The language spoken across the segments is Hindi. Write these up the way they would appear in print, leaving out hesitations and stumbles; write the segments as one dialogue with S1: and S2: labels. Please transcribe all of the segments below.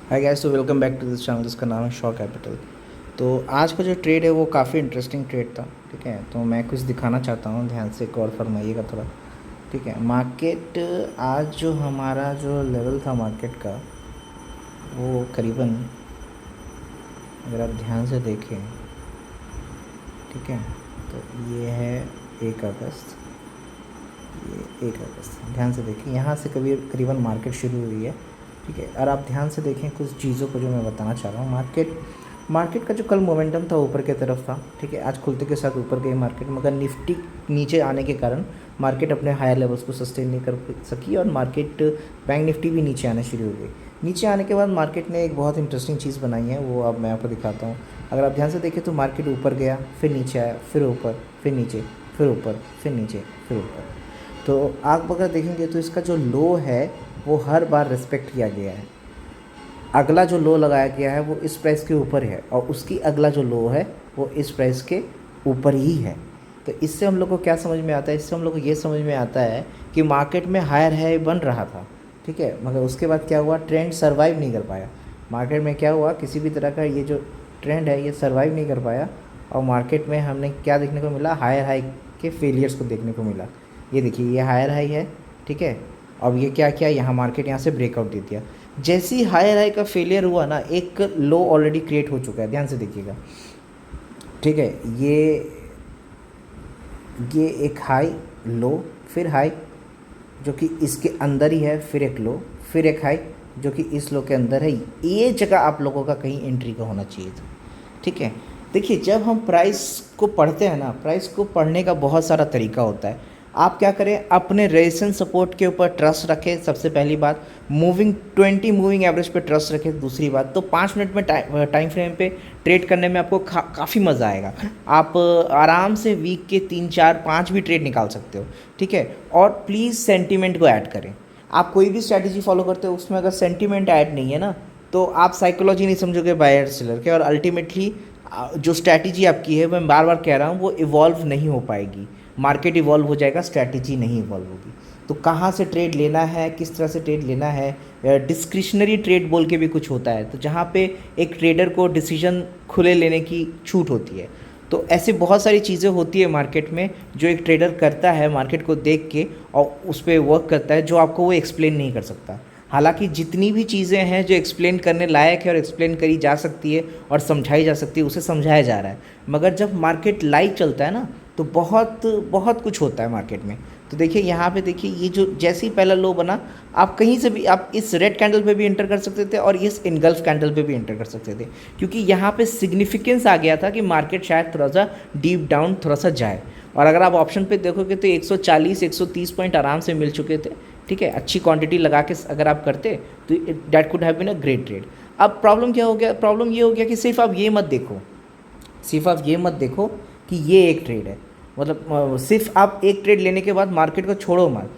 S1: हाय गाइस, तो welcome back to this channel जिसका नाम है शॉ कैपिटल। तो आज का जो ट्रेड है वो काफ़ी इंटरेस्टिंग ट्रेड था। ठीक है, तो मैं कुछ दिखाना चाहता हूँ, ध्यान से गौर फरमाइएगा थोड़ा। ठीक है, मार्केट आज जो हमारा जो लेवल था मार्केट का, वो करीबन, अगर आप ध्यान से देखें, ठीक है, तो ये है 1 अगस्त, ये 1 अगस्त, ध्यान से देखें, यहाँ से करीबन मार्केट शुरू हुई है। ठीक है, और आप ध्यान से देखें कुछ चीज़ों को जो मैं बताना चाह रहा हूँ। मार्केट का जो कल मोमेंटम था ऊपर की तरफ था। ठीक है, आज खुलते के साथ ऊपर गई मार्केट, मगर निफ्टी नीचे आने के कारण मार्केट अपने हायर लेवल्स को सस्टेन नहीं कर सकी और मार्केट, बैंक निफ्टी भी नीचे आना शुरू हो गई। नीचे आने के बाद मार्केट ने एक बहुत इंटरेस्टिंग चीज़ बनाई है, वो अब मैं आपको दिखाता हूँ। अगर आप ध्यान से देखें तो मार्केट ऊपर गया, फिर नीचे आया, फिर ऊपर, फिर नीचे, फिर ऊपर, फिर नीचे, फिर ऊपर। तो आप अगर देखेंगे तो इसका जो लो है वो हर बार रिस्पेक्ट किया गया है। अगला जो लो लगाया गया है वो इस प्राइस के ऊपर है और उसकी अगला जो लो है वो इस प्राइस के ऊपर ही है। तो इससे हम लोग को क्या समझ में आता है? इससे हम लोग को ये समझ में आता है कि मार्केट में हायर हाई बन रहा था। ठीक है, मगर उसके बाद क्या हुआ, ट्रेंड सर्वाइव नहीं कर पाया। मार्केट में क्या हुआ, किसी भी तरह का ये जो ट्रेंड है ये सर्वाइव नहीं कर पाया और मार्केट में हमने क्या देखने को मिला, हायर हाई के फेलियर्स को देखने को मिला। ये देखिए, ये हायर हाई है। ठीक है, अब ये क्या किया, यहाँ मार्केट यहाँ से ब्रेकआउट दे दिया। जैसी हायर हाई का फेलियर हुआ ना, एक लो ऑलरेडी क्रिएट हो चुका है, ध्यान से देखिएगा। ठीक है, ये एक हाई, लो, फिर हाई जो कि इसके अंदर ही है, फिर एक लो, फिर एक हाई जो कि इस लो के अंदर है। ये जगह आप लोगों का कहीं एंट्री का होना चाहिए था। ठीक है, देखिए, जब हम प्राइस को पढ़ते हैं ना, प्राइस को पढ़ने का बहुत सारा तरीका होता है। आप क्या करें, अपने रेजिस्टेंस सपोर्ट के ऊपर ट्रस्ट रखें, सबसे पहली बात। मूविंग 20 मूविंग एवरेज पे ट्रस्ट रखें, दूसरी बात। तो 5 मिनट में टाइम फ्रेम पे ट्रेड करने में आपको काफ़ी मज़ा आएगा। आप आराम से वीक के 3 4 5 भी ट्रेड निकाल सकते हो। ठीक है, और प्लीज़ सेंटीमेंट को ऐड करें। आप कोई भी स्ट्रैटेजी फॉलो करते हो उसमें अगर सेंटीमेंट ऐड नहीं है ना, तो आप साइकोलॉजी नहीं समझोगे बायर सेलर के, और अल्टीमेटली जो स्ट्रैटेजी आपकी है, मैं बार बार कह रहा हूँ, वो इवॉल्व नहीं हो पाएगी। मार्केट इवॉल्व हो जाएगा, स्ट्रैटेजी नहीं इवॉल्व होगी। तो कहाँ से ट्रेड लेना है, किस तरह से ट्रेड लेना है, डिस्क्रिशनरी ट्रेड बोल के भी कुछ होता है, तो जहाँ पे एक ट्रेडर को डिसीजन खुले लेने की छूट होती है। तो ऐसे बहुत सारी चीज़ें होती है मार्केट में जो एक ट्रेडर करता है मार्केट को देख के, और उस पर वर्क करता है, जो आपको वो एक्सप्लेन नहीं कर सकता। हालांकि जितनी भी चीज़ें हैं जो एक्सप्लेन करने लायक है और एक्सप्लेन करी जा सकती है और समझाई जा सकती है, उसे समझाया जा रहा है। मगर जब मार्केट लाइव चलता है ना, तो बहुत बहुत कुछ होता है मार्केट में। तो देखिए, यहाँ पे देखिए, ये जो जैसे ही पहला लो बना, आप कहीं से भी, आप इस रेड कैंडल पे भी एंटर कर सकते थे और इस इनगल्फ कैंडल पे भी एंटर कर सकते थे, क्योंकि यहाँ पे सिग्निफिकेंस आ गया था कि मार्केट शायद थोड़ा सा डीप डाउन थोड़ा सा जाए। और अगर आप ऑप्शन पे देखोगे तो 140 130 पॉइंट आराम से मिल चुके थे। ठीक है, अच्छी क्वांटिटी लगा के अगर आप करते तो that could have been a great trade. अब प्रॉब्लम क्या हो गया, प्रॉब्लम ये हो गया कि सिर्फ आप ये मत देखो, सिर्फ आप ये मत देखो कि ये एक ट्रेड है। मतलब सिर्फ आप एक ट्रेड लेने के बाद मार्केट को छोड़ो मत,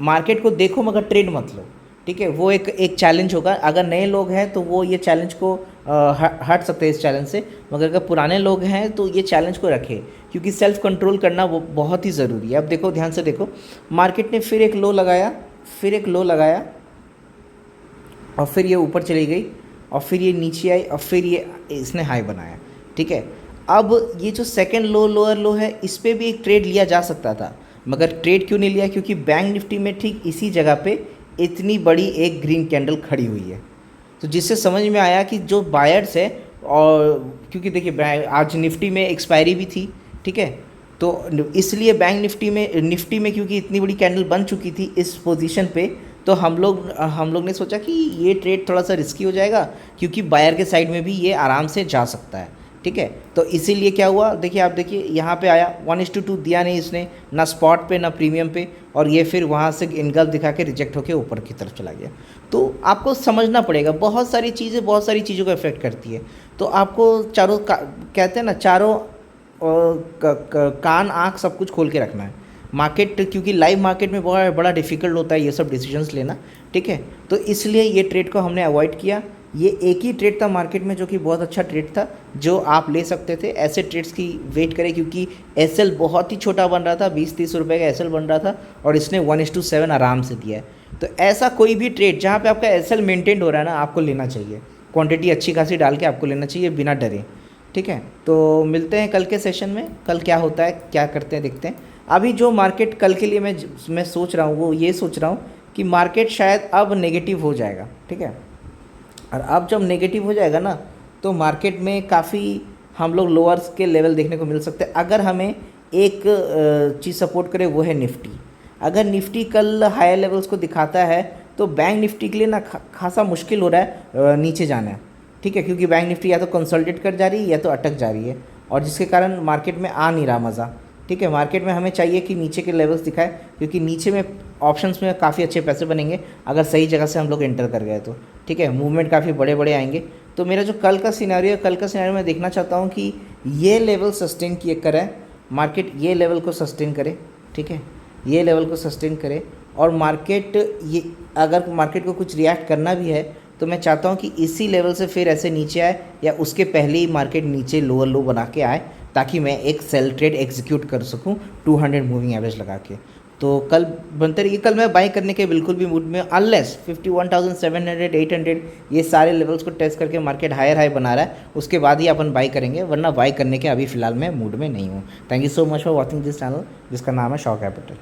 S1: मार्केट को देखो मगर ट्रेड मत लो। ठीक है, वो एक चैलेंज होगा। अगर नए लोग हैं तो वो ये चैलेंज को हट सकते हैं इस चैलेंज से, मगर अगर पुराने लोग हैं तो ये चैलेंज को रखें, क्योंकि सेल्फ कंट्रोल करना वो बहुत ही ज़रूरी है। अब देखो, ध्यान से देखो, मार्केट ने फिर एक लो लगाया, फिर एक लो लगाया, और फिर ये ऊपर चली गई, और फिर ये नीचे आई, और फिर ये इसने हाई बनाया। ठीक है, अब ये जो सेकंड लो, लोअर लो है, इस पर भी एक ट्रेड लिया जा सकता था, मगर ट्रेड क्यों नहीं लिया? क्योंकि बैंक निफ्टी में ठीक इसी जगह पे इतनी बड़ी एक ग्रीन कैंडल खड़ी हुई है। तो जिससे समझ में आया कि जो बायर्स है, और क्योंकि देखिए आज निफ्टी में एक्सपायरी भी थी। ठीक है, तो इसलिए बैंक निफ्टी में क्योंकि इतनी बड़ी कैंडल बन चुकी थी इस पोजीशन पे, तो हम लोग ने सोचा कि ये ट्रेड थोड़ा सा रिस्की हो जाएगा, क्योंकि बायर के साइड में भी ये आराम से जा सकता है। ठीक है, तो इसीलिए क्या हुआ, देखिए, आप देखिए, यहाँ पे आया, 1:2 दिया नहीं इसने, ना स्पॉट पे ना प्रीमियम पे, और ये फिर वहाँ से इनगल्फ दिखा के रिजेक्ट होकर ऊपर की तरफ चला गया। तो आपको समझना पड़ेगा, बहुत सारी चीज़ों को इफेक्ट करती है। तो आपको कहते हैं ना, चारों कान आँख सब कुछ खोल के रखना है। मार्केट, क्योंकि लाइव मार्केट में बहुत बड़ा डिफिकल्ट होता है ये सब डिसीजंस लेना। ठीक है, तो इसलिए ये ट्रेड को हमने अवॉइड किया। ये एक ही ट्रेड था मार्केट में जो कि बहुत अच्छा ट्रेड था, जो आप ले सकते थे। ऐसे ट्रेड्स की वेट करें क्योंकि एसएल बहुत ही छोटा बन रहा था, 20-30 रुपये का एसएल बन रहा था और इसने 1:7 आराम से दिया है। तो ऐसा कोई भी ट्रेड जहाँ पे आपका एसएल मेंटेन हो रहा है ना, आपको लेना चाहिए। क्वांटिटी अच्छी खासी डाल के आपको लेना चाहिए बिना डरे, ठीक है। तो मिलते हैं कल के सेशन में, कल क्या होता है क्या करते हैं देखते हैं। अभी जो मार्केट कल के लिए मैं सोच रहा हूँ वो ये सोच रहा हूँ कि मार्केट शायद अब नेगेटिव हो जाएगा, ठीक है। और अब जब नेगेटिव हो जाएगा ना तो मार्केट में काफ़ी हम लोग लोअर्स के लेवल देखने को मिल सकते हैं। अगर हमें एक चीज़ सपोर्ट करे वो है निफ्टी। अगर निफ्टी कल हायर लेवल्स को दिखाता है तो बैंक निफ्टी के लिए ना खासा मुश्किल हो रहा है नीचे जाना है, ठीक है, क्योंकि बैंक निफ्टी या तो कंसोलिडेट कर जा रही है या तो अटक जा रही है, और जिसके कारण मार्केट में आ नहीं रहा मज़ा, ठीक है। मार्केट में हमें चाहिए कि नीचे के लेवल्स दिखाए, क्योंकि नीचे में ऑप्शंस में काफ़ी अच्छे पैसे बनेंगे अगर सही जगह से हम लोग एंटर कर गए तो, ठीक है। मूवमेंट काफ़ी बड़े बड़े आएंगे। तो मेरा जो कल का सिनेरियो है, कल का सिनेरियो मैं देखना चाहता हूँ कि ये लेवल सस्टेन किए करें मार्केट, ये लेवल को सस्टेन करे, ठीक है, ये लेवल को सस्टेन करे। और मार्केट ये अगर मार्केट को कुछ रिएक्ट करना भी है तो मैं चाहता हूँ कि इसी लेवल से फिर ऐसे नीचे आए या उसके पहले ही मार्केट नीचे लोअर लो बना के आए, ताकि मैं एक सेल ट्रेड एग्जीक्यूट कर सकूं 200 मूविंग एवरेज लगा के। तो कल बनते रहिए। कल मैं बाई करने के बिल्कुल भी मूड में, अनलेस 51,700 800 ये सारे लेवल्स को टेस्ट करके मार्केट हायर हाई बना रहा है, उसके बाद ही अपन बाई करेंगे, वरना बाई करने के अभी फिलहाल मैं मूड में नहीं हूँ। Thank you so much for watching this channel जिसका नाम है शॉ कैपिटल।